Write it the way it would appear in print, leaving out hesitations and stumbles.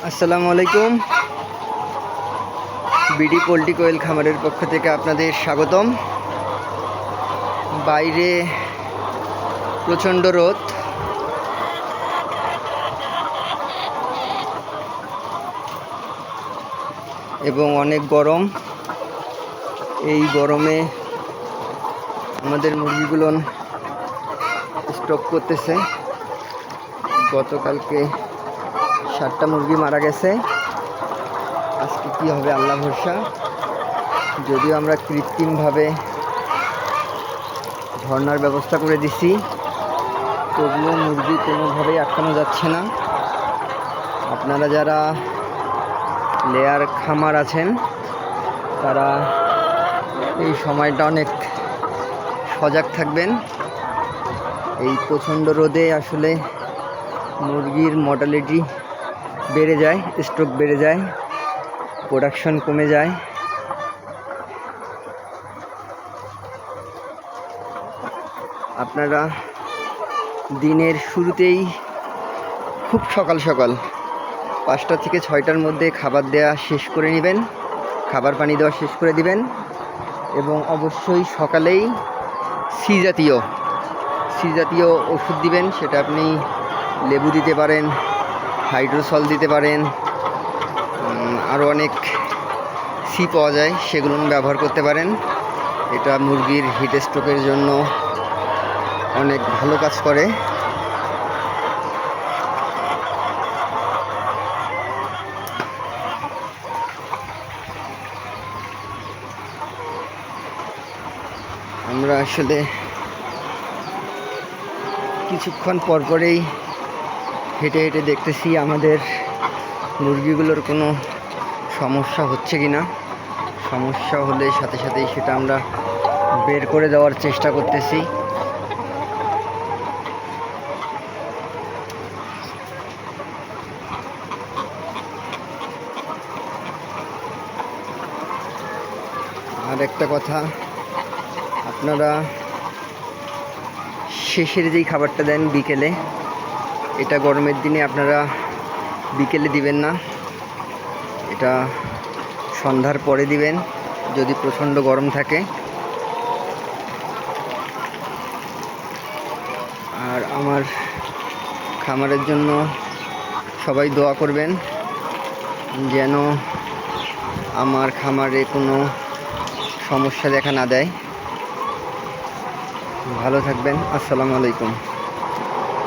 আসসালামু আলাইকুম। BD poultry কোয়েল খামারের পক্ষ থেকে আপনাদের স্বাগতম। বাইরে প্রচণ্ড রোদ, এবং অনেক গরম। এই গরমে আমাদের মুরগিগুলো স্টক করতেছে। গতকালকে 7টা মুরগি মারা গেছে। আজকে কি হবে আল্লাহ ভরসা। যদিও আমরা কৃত্রিমভাবে ঝর্ণার ব্যবস্থা করে দিছি, তবুও মুরগি কোনোভাবেই আটকানো যাচ্ছে না। আপনারা যারা লেয়ার খামার আছেন তারা এই সময়টা অনেক সজাগ থাকবেন। এই প্রচণ্ড রোদে আসলে মুরগির মর্টালিটি বেড়ে যায়, স্ট্রোক বেড়ে যায়, প্রোডাকশন কমে যায়। আপনারা দিনের শুরুতেই খুব সকাল সকাল 5টা থেকে 6টার মধ্যে খাবার দেওয়া শেষ করে নেবেন, খাবার পানি দেওয়া শেষ করে দিবেন। এবং অবশ্যই সকালেই সি জাতীয় ওষুধ দিবেন। সেটা আপনি লেবু দিতে পারেন, হাইড্রোসল দিতে পারেন, আরও অনেক সি পাওয়া যায়, সেগুলো ব্যবহার করতে পারেন। এটা মুরগির হিট স্ট্রোকের জন্য অনেক ভালো কাজ করে। আমরা আসলে কিছুক্ষণ পরপরেই হেঁটে হেঁটে দেখতেছি আমাদের মুরগিগুলোর কোনো সমস্যা হচ্ছে কি না। সমস্যা হলে সাথে সাথেই সেটা আমরা বের করে দেওয়ার চেষ্টা করতেছি। আর একটা কথা, আপনারা শেষের যেই খাবারটা দেন বিকেলে, এটা গরমের দিনে আপনারা বিকেলে দিবেন না, এটা সন্ধ্যার পরে দিবেন যদি প্রচণ্ড গরম থাকে। আর আমার খামারের জন্য সবাই দোয়া করবেন যেন আমার খামারে কোনো সমস্যা দেখা না দেয়। ভালো থাকবেন। আসসালামু আলাইকুম।